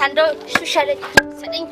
handle share setting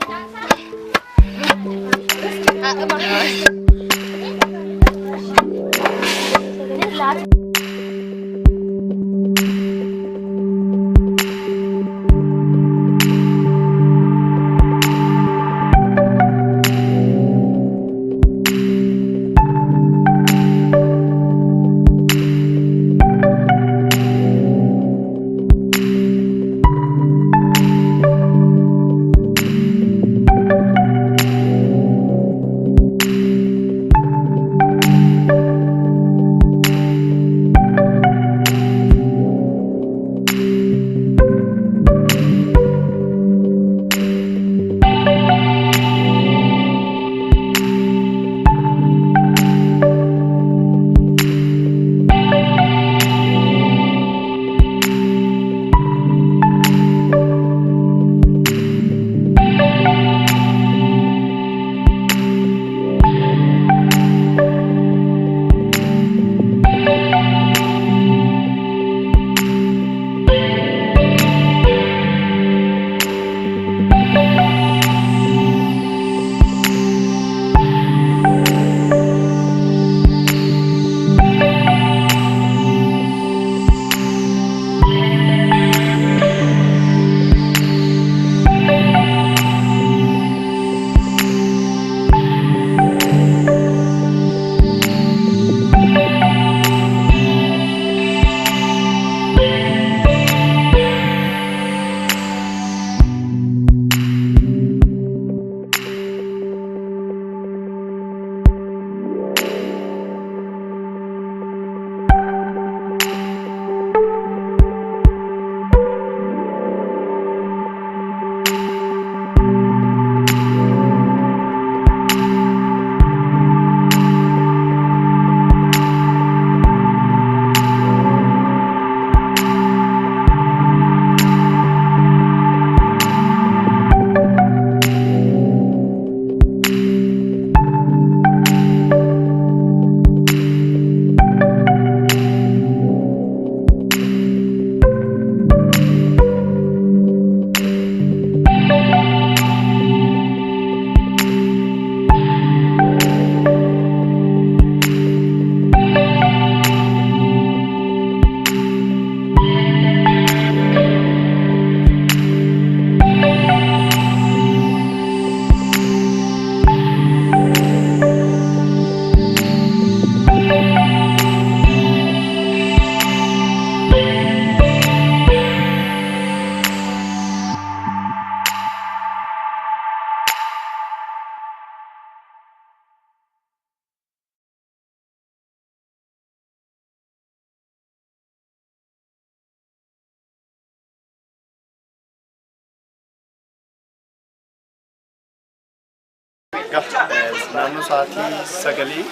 naannoo sa'aatii sagalii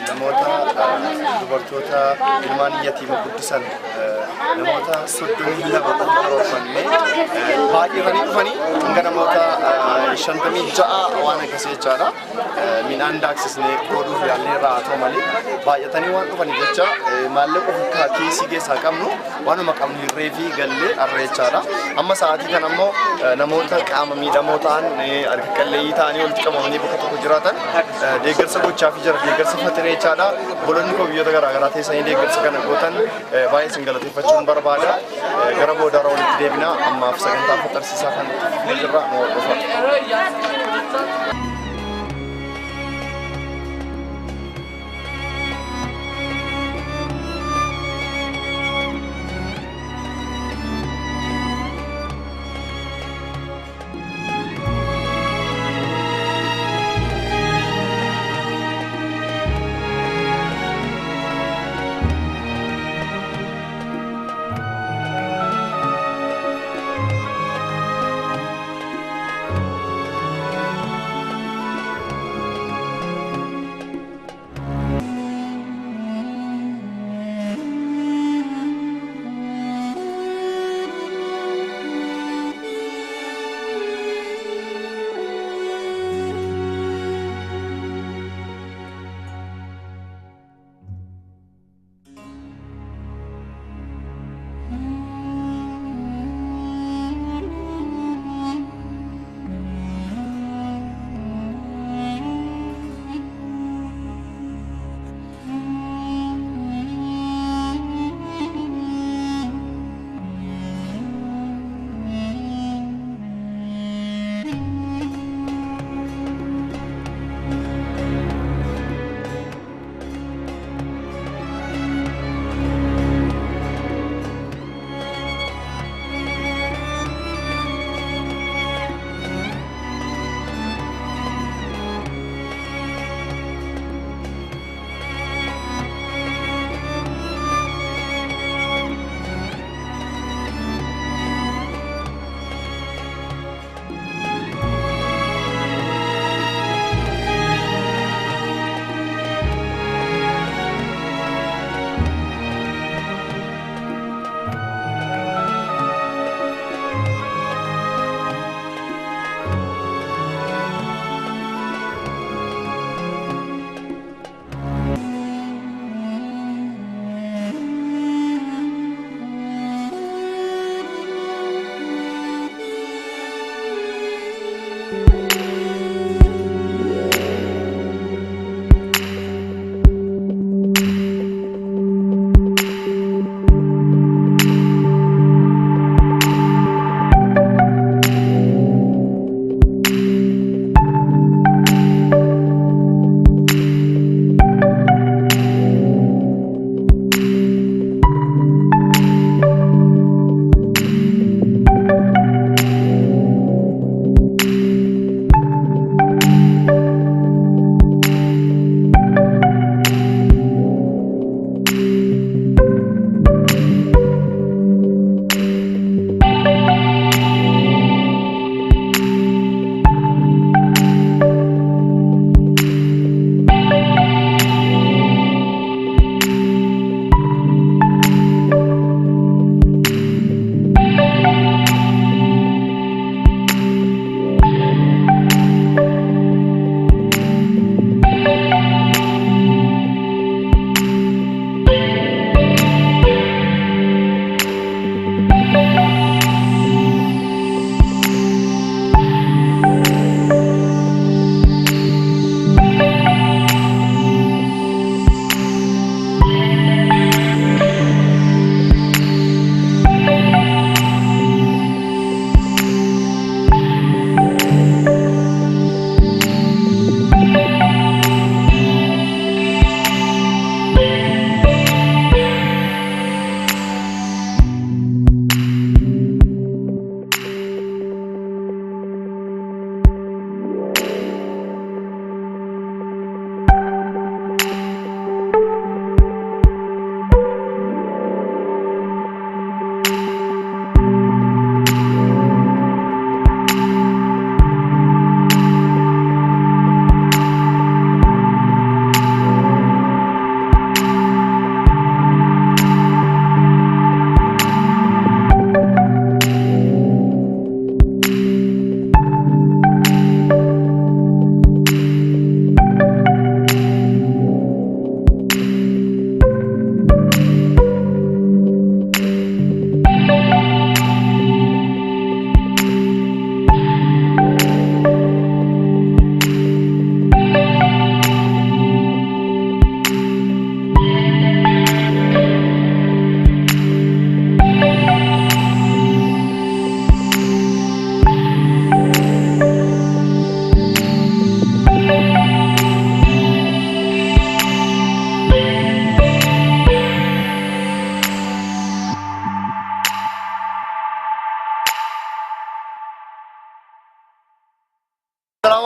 namoota dubartoota ilmaan yatiima guddisan namoota 32 karoorfannee baay'atanii dhufanii hanga namoota 56 waan akkasii jechaadha. Midhaan daaksisnee qooduuf yaallee irraa haa ta'u malee baay'atanii waan dhufaniif jecha maallaqa ofirraa kiisii keessaa qabnu waanuma qabnu hirree fi gallee arra jechaadha. Amma sa'aatii kana ammoo namoota qaama miidhamoo ta'an harka qalleeyyii ta'anii walitti qabamanii bakka tokko jiraatan deeggarsa gochaa fi jira deeggarsa fatiree jechaadha. Bolonni koo biyyoota garaagaraa teessanii deeggarsa kana gootan baay'ee isin galateeffachuun barbaada. Gara boodarra walitti deebina ammaaf sagantaa fatarsiisaa kan jirra nu hordofa.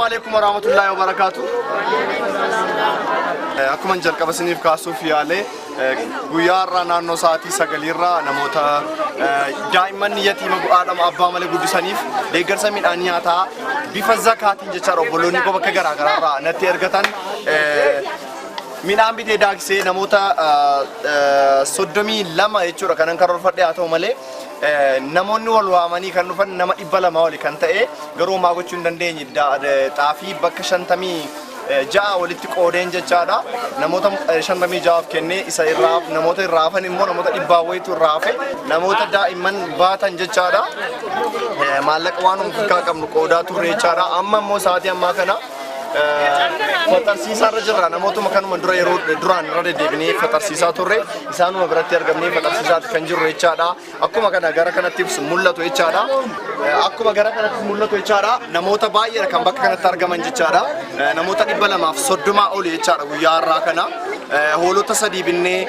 عليكم ورحمة الله وبركاته. Akkuma jalqabasiniif kaasuuf yaale guyyaarraa naannoo sa'aatii 9irraa namoota daa'imman yatiima bu'aadhama abbaa malee guddisaniif deeggarsa midhaan nyaataa bifa zakaatiin jechaadha obboloonni koo bakka garaagaraarraa natti ergatan midhaan bitee daaksee namoota 32 jechuudha kanan karoorfadhe haa ta'u malee namoonni wal waamanii kan dhufan nama 200 oli kan ta'e garuu maa gochuu hin dandeenye xaafii bakka 50 ja'a walitti qoodeen jechaadha namoota 56 kennee isa irraaf namoota irraafan immoo namoota 100 wayitu irraafe namoota daa'imman baatan jechaadha maallaqa waan ofirraa qabnu qoodaa turre jechaadha amma immoo sa'aatii ammaa kana fatarsiisaa irra jirra namootuma kanuma dura yeroo duraan irra deddeebinee fatarsiisaa turre isaanuma biratti argamnee fatarsiisaatti kan jirru jechaadha akkuma kana gara kanatti mul'atu jechaadha akkuma gara kanatti mul'atu jechaadha namoota baay'ee kan bakka kanatti argaman jechaadha namoota 230 oli jechaadha guyyaa har'aa kana hoolota 3 binnee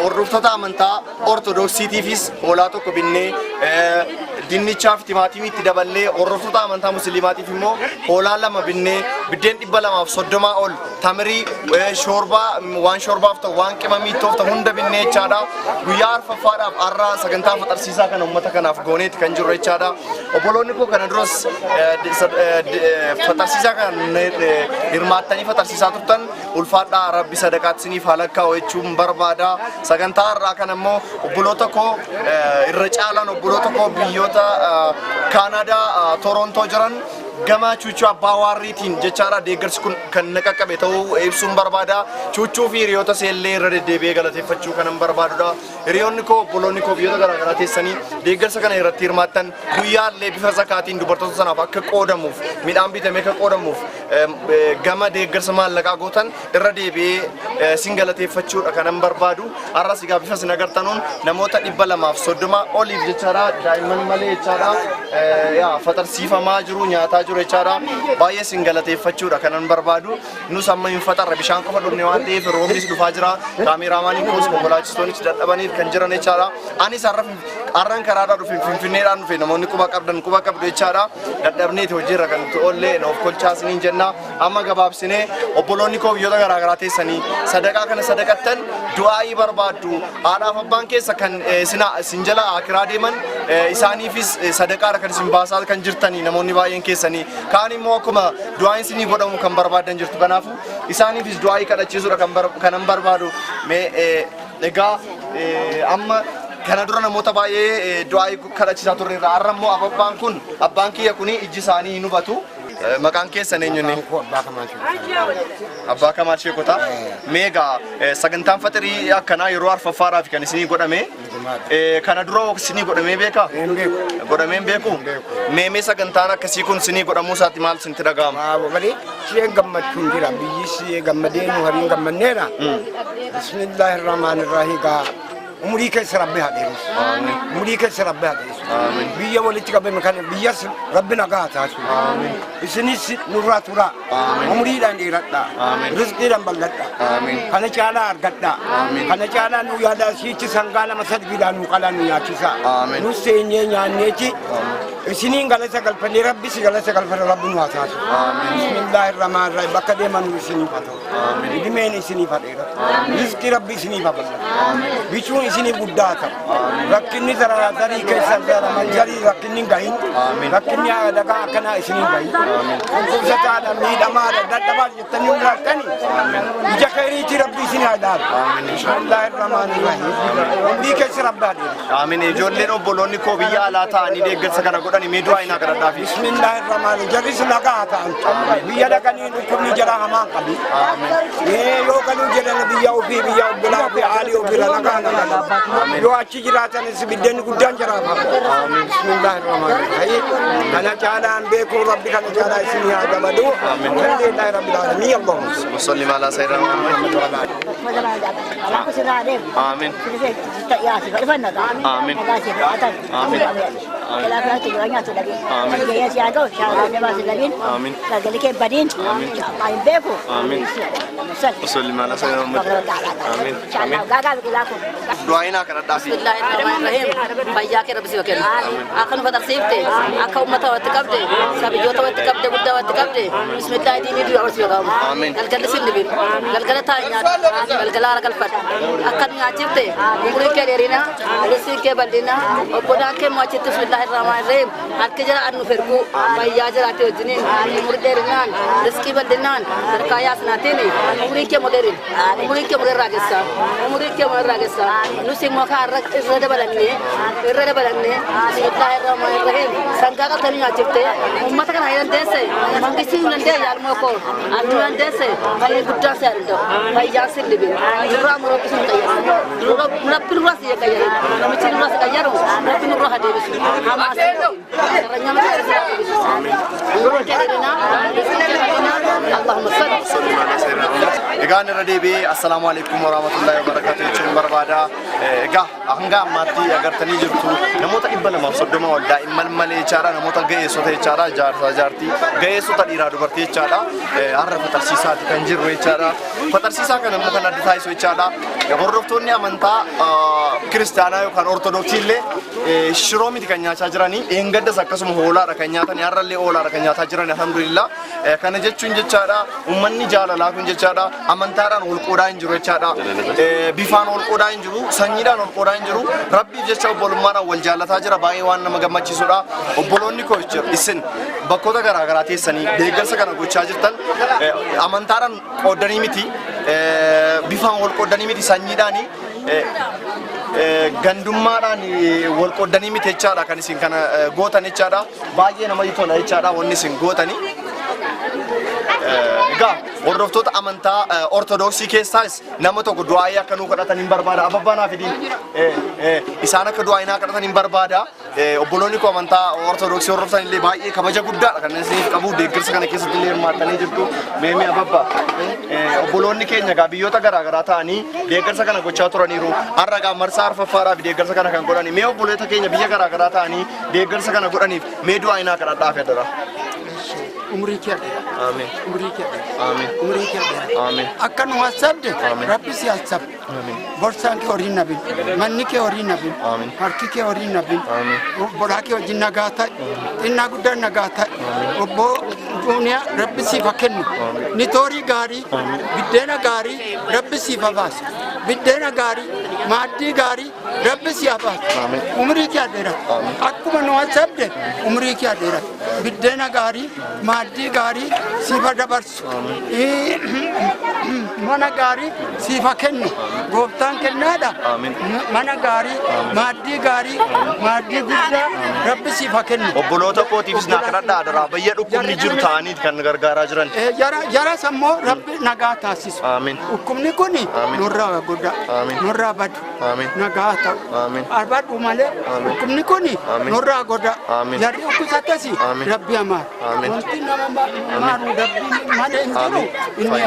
hordoftoota amantaa ortodoksiitiifis hoolaa tokko binnee dinnichaaf timaatimii itti daballee hordoftoota amantaa musliimaatiif immoo hoolaa 2 binnee biddeen 230 ol tamirii shoorbaa waan shoorbaaf ta'u waan qimamii ta'u hunda binnee jechaadha guyyaa arfaffaadhaaf har'a sagantaa fatarsiisaa kana uummata kanaaf gooneeti kan jirru jechaadha obboloonni koo kana duras fatarsiisaa kana hirmaattanii fatarsiisaa turtan ulfaadhaa rabbi sadaqaatti isiniif halakkaa jechuun barbaada sagantaa har'aa kana immoo obboloota koo irra caalaan obboloota koo biyyoota Kaanadaa Torontoo jiran gama chuchuu abbaa warriitiin jechaadha deeggarsi kun kan naqaqqabe ta'uu ibsuun barbaada chuchuu fi hiriyoota seellee irra deddeebi'ee galateeffachuu kanan barbaadudha hiriyoonni koo obboloonni koo biyyoota garaagaraa teessanii deeggarsa kana irratti hirmaattan guyyaallee bifa zakaatiin dubartoota sanaaf akka qoodamuuf midhaan bitamee akka qoodamuuf gama deeggarsa maallaqaa gootan irra deebi'ee sin galateeffachuudha kanan barbaadu har'as egaa bifa sin agartanuun namoota 230 oliif jechaadha daa'imman malee jechaadha fatarsiifamaa jiru nyaataa jiru jechaadha baay'ee sin galateeffachuudha kanan barbaadu nus amma hin fatarra bishaan qofa dhufne waan ta'eef roobnis dhufaa jira kaameraamaaniin koos konkolaachistoonnis dadhabanii kan jiran jechaadha anis har'an karaadhaa dhufe finfinneedhaan dhufe namoonni quba qabdu jechaadha dadhabneeti hojiirra kan oollee of kolchaasiniin jenna amma gabaabsinee obboloonni koo biyyoota garaagaraa teessanii sadaqaa kana sadaqattan du'aa'ii barbaaddu haadhaaf abbaan keessa kan sin jala akiraa deeman isaaniifis sadaqaadha kan isin baasaa kan jirtanii namoonni baay'een keessanii kaan immoo akkuma du'aan isinii godhamu kan barbaadan jirtu kanaafu isaaniifis du'aa'ii kadhachiisuudha kanan barbaadu egaa amma kana dura namoota baay'ee du'aa'ii kadhachiisaa turreerra har'a immoo abbaan kiyya kuni ijji isaanii hin hubatu maqaan keessan eenyuuni abbaa Kamaal Sheekota meegaa sagantaan fatirii akkanaa yeroo arfaffaadhaaf kan isinii godhame kana dura isinii godhamee beekaa godhamee beeku meemee sagantaan akkasii kun isinii godhamuu isaatti maal isinitti dhaga'ama malee shee gammachuun jira biyyi shee gammadee nu hariin gammanneera bismillahir rahmanir rahim umrii keessa rabbi haadheeru umrii keessa rabbi haadheeru biyya walitti qabame kan biyyas rabbi nagaa taasisu isinis nurraa tura umriidhaan dheeradha rizqiidhaan bal'adha kana caalaa argadha kana caalaa nu yaadaa siichi sangaa lama sadbiidhaan nu qalaa nu nyaachisa nu seenyee nyaanneeti isiniin galata galfannee rabbi si galata galfanne rabbi nu haa taasisu bismillahir rahmanir rahim bakka deeman isiniif haa ta'u idimeen isiniif haadheera rizqii rabbi isiniif haa bal'adha bichuun isiniif guddaa ta'u rakkinni tarii keessa manjarii rakkinni gahin rakkinni dagaa akkanaa isiniif gahin dhukkubsataadha miidhamaadha dadhabaa jettanii ulaattanii ija khayriitii rabbi isinii haa dhaabu bismillahir rahmanir rahim umrii keessa rabbi haa dheeru amiin ijoolleen obboloonni koo biyya alaa ta'anii deeggarsa kana godhani mee du'aa inaa kadhadhaafi bismillahir rahmanir jarris nagaa ta'an biyya dhaqanii dhukkubni jara hamaan qabu yoo galuu jedhan biyya ofii biyya obbolaa fi aalii ofiirra nagaa nagaa yoo achi jiraatanis biddeen guddaan jiraaf bismillahir rahmanir rahim kana caalaan beekuu rabbi kana caalaa isinii haa dabadu alhamdulillahi rabbil alamin allahumma salli ala sayyidina muhammad amin amin amin Kela kela tu orang tu lagi. Gaya siapa? Siapa ni masih lagi? Lagi ke badin. Main beku. Usul mana saya Muhammad. Amin. Amin. Gagal kita aku. Doain akan ada sih. Bismillahirrahmanirrahim. Bayya ke Rabbi siwakan. Akan pada sifte. Akan umat awat kabde. Sabi jota awat kabde budda awat kabde. Bismillah dini dua awat siwakan. Amin. Galgal sin lebih. Galgal tanya. Galgal aragal fat. Akan ngajibte. Umri ke derina. Resi ke baldina. Oboda ke macet Bismillahirrahmanirrahim. Hak jara anu ferku. Bayya jara ate ojinin. Umri derinan. Reski baldinan. Terkaya senatini. Umri ke moderin. Umri ke moder ragesa. Umri ke moder ragesa. Nusi muka irada balanne. Bismillahirrahmanirrahim. Sangka ka tani ngajibte. Ummat kan hayan dese. Mangisi ulande yar moko. Aduan dese. Kali gudda se ardo. Bayya sin lebih. Dura muro kisun kaya. Dura munapil ras ya kaya. Namicin ras kaya ro. Munapil ro hade bisu. Hamas. Caranya macam amin. Dura kerina. Allahumma salli. Egaan irra assalamualaikum warahmatullahi wabarakatuh. Jechuun barbaada. Egaa hanga ammaatti agartanii jirtu namoota 230 ol daa'imman malee jechaadha. Namoota ga'eessota jechaadha. Jaarsaa jaartii ga'eessota dhiiraa dubartii jechaadha. Har'a fatarsiisaati kan jirru jechaadha. Fatarsiisaa kana immoo kan adda taasisu jechaadha. Hordoftoonni amantaa kiristaanaa yookaan ortodoksii illee shiroo miti kan nyaachaa jiranii. Eengaddas akkasuma hoolaadha kan nyaatan. Har'allee hoolaadha kan nyaataa jiran alhamdulillah. Kana jechuun jechaadha. Uummanni jaalalaa kun jechaadha. Amantaadhaan ol qoodaa hin jiru jechaadha. Bifaan ol qoodaa hin jiru. Sanyiidhaan ol qoodaa hin jiru. Rabbiif jecha obbolummaadhaan wal jaalataa jira. Baay'ee waan nama gammachiisudha. Obboloonni koo isin bakkoota garaagaraa teessanii deeggarsa kana gochaa jirtan amantaadhaan qoodanii miti. Bifaan wal qoodanii miti sanyiidhaanii. Gandummaadhaan wal qoodanii miti jechaadha kan isin kana gootan jechaadha. Baay'ee namatti tola jechaadha wanni isin gootanii. Egaa hordoftoota amantaa ortodoksii keessaas nama tokko du'aayii akka nuu kadhatan hin barbaada. Abbaan Hafidiin isaan akka du'aayii naa kadhatan hin barbaada. Obboloonni koo amantaa ortodoksii hordoftan illee baay'ee kabaja guddaadha kan isiniif qabu. Deeggarsa kana keessatti illee hirmaattanii jirtu. Meemii Ababba obboloonni keenya egaa biyyoota garaagaraa ta'anii deeggarsa kana gochaa turaniiru. Har'a egaa marsaa arfaffaadhaaf deeggarsa kana kan godhani. Mee obboloota keenya biyya garaagaraa ta'anii deeggarsa kana godhaniif mee du'aayii naa kadhadhaaf yaadara. Umri kya Amin. Umri kya Amin. Umri kya Amin. Akan wasabde Rabbi si asab Amin. Borsan ke ori nabi manni ke ori nabi Amin. harki ke ori nabi Amin. boda ke ojin nagata inna gudda nagata obbo dunia Rabbi si fakennu ni tori gari biddena gari Rabbi si fabas biddena gari maddi gari Rabbi si abas umri kya dera akkuma no wasabde umri kya dera biddena gari maddi gari sifa dabarsu mana gari sifa kennu gooftaan kennaadha mana gari maddi guddaa Rabbi sifa kennu obboloota kootiifis naa kadhadhaa adaraa bayya dhukkubni jiru ta'anii kan gargaaraa jiran jara sammoo Rabbi nagaa taasisu dhukkubni kuni nurraa godha nurraa badu nagaa ta'u arbadu malee dhukkubni kuni nurraa godha jarri dhukkubsattasi Rabbi amaar wanti nama maaru Rabbi malee hin jiru inni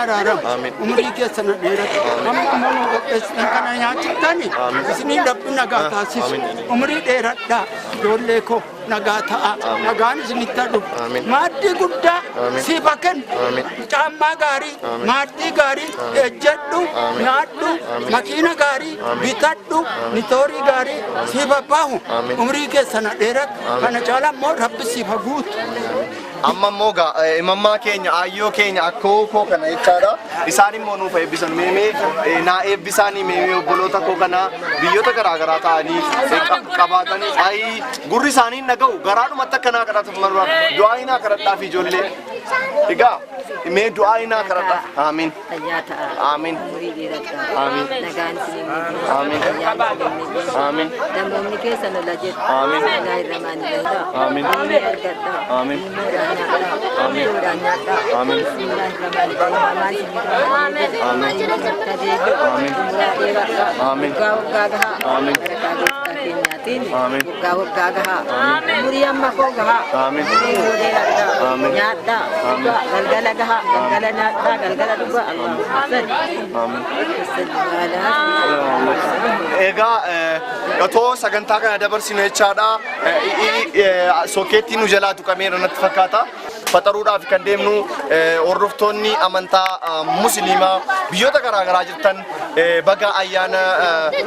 araaram umrii keessan dheeratu amma mana qopheessitan kana nyaachitani isiniin Rabbi nagaa taasisu umrii dheeradhaa ijoollee koo nagaa ta'a nagaan isinitti dhufu maaddii guddaa siifa kennu caammaa gaarii maaddii gaarii ejjedhu nyaadhu makiina gaarii bitadhu nitoorii gaarii siifa baahu umrii keessan dheeratu kana caalaa immoo Rabbi siifa guutu. Amma immoo imammaa keenya ayyoo keenya akkoo koo kana jechaadha. Isaan immoo nuuf eebbisan meemee naa eebbisaanii meemee obboloota koo kana biyyoota garaagaraa ta'anii qabaatanii ayi gurri isaanii naga'u garaadhumatti akka naa kadhatuuf marra du'aayii naa kadhadhaaf ijoollee. Egaa mee du'aayii naa kadhadha. Amiin. Amiin. Amiin. Amiin. Amiin. Namoonni keessan ola jedhu. Amiin. Amiin. Amiin. Amin. Batin, Gaga, Muriam Makoga, Yada, Galgalaga, Galganata, Galgalaga, Ega, otoo sagantaa kana dabarsinu jechaadha. Sokeettii nu jalaa tuqameera natti fakkaata. Fataruudhaaf kan deemnu hordoftoonni amantaa musliimaa biyyoota garaagaraa jirtan baga ayyaana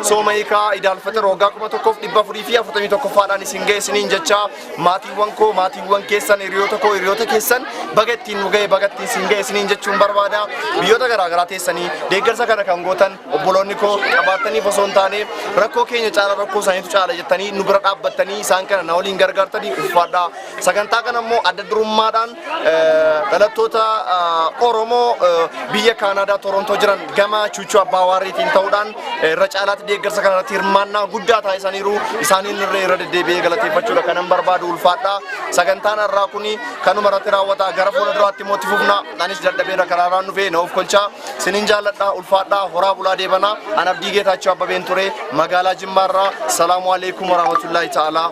sooma hiikaa Idaal Fatir waggaa 1441 isin ga'e isiniin jecha maatiiwwan koo maatiiwwan keessan hiriyoota keessan baga ittiin nu ga'e baga ittiin isin ga'e isiniin jechuun barbaada. Biyyoota garaagaraa teessanii deeggarsa kana kan gootan obboloonni koo qabaattaniif osoo hin taane rakkoo keenya caala rakkoo isaaniitu caala jettanii nu bira dhaabbattanii isaan kana na waliin gargaartanii ulfaadha. Sagantaa kana immoo adda durummaadhaan dhalattoota Oromoo biyya Kaanaadaa Torontoo jiran gama Chuuchuu Abbaa Waarriitiin ta'uudhaan irra caalaatti deeggarsa kanarratti hirmaannaa guddaa taasisaniiru. Isaaniin irra deddeebi'ee galateeffachuudha kanan barbaadu ulfaadha. Sagantaan har'aa kuni kanuma irratti raawwata gara fuulduraatti immoo itti fufna. Anis dadhabeera karaaraan dhufee na of kolchaa sinin jaalladha ulfaadha horaa bulaa deebana. An Abdii Geetaachoo Abbabeen ture magaalaa Jimmaarraa. Salaamu alaikum warahmatullahi ta'ala.